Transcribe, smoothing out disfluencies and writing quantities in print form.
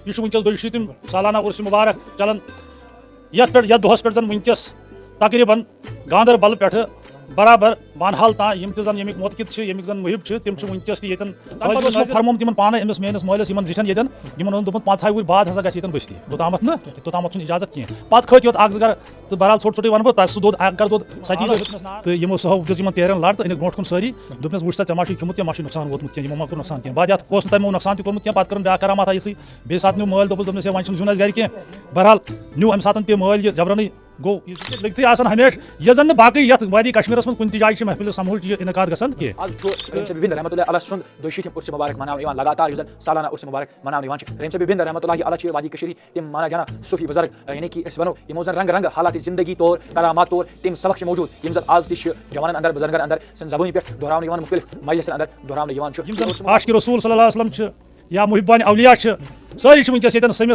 یہ ونکس 200 سالانہ عرس مبارک چلان یت دہس پہ ونکس تقریباً گاندربل پہ برابر بانحال تان یم زن یمیک متقد یمیک زن محب تم ونکس تم فرموم تم پانے امس میس مالس زٹھن یتن دپن 5 وری بعد ہسا گھس بستی توتامت نا توتامت اجازت کی پتہ کھت یوت اخ گھر تو بہرحال ژھوٹ ژھوٹے ون بہ سہ دود اگر دود ستی تو یمو سہ وچس تیرن لڑ تو انک برو کن ساری دپنس وچ سا ژے ما کھیومت ما نقصان ووتمت کھین یمو ما کور نقصان کھین بعد یت کوس تمو نقصان تہ کورمت کھین پتہ کرن بیاکھ کرامات آیسی بیٚیہِ ساتہٕ نیو مٲلۍ دوٚپُس ون چھُنہٕ زیُن اَسہِ گرِ کینٛہہ بہرحال نیو امہِ ساتہٕ تہِ مٲلۍ یہِ جبرنٕے گو لگتھٕے آسان ہمیشہ یہ زن باقی یت وادی کشمیرس من کن تہ جایہِ محفل سموج یہ انعقاد گژھان کی رحیم صاحب ببند رحمۃ اللہ علیہ سند 200 عرس مبارک مناونہٕ یِوان لگاتار یُس زن سالانہ عرس مبارک مناونہٕ یِوان چھُ رحیم صاحب ببند رحمۃ اللہ علیہ چھِ وادی کشیری تم مانا جانا صوفی بزرگ یعنی کہ أسۍ ونو یمو زن رنگ رنگ حالات زندگی طور کرامات طور تم سبق چھِ موجود یم زن آز تہِ چھِ جوانن اندر بزرگن اندر سن زبٲنۍ پٮ۪ٹھ دہراونہٕ یِوان مختلف مجلسن اندر دہراونہٕ یِوان چھُ عاشق رسول صلی اللہ علیہ وسلم یا محبان اولیاء ساری ونکس یتن سمت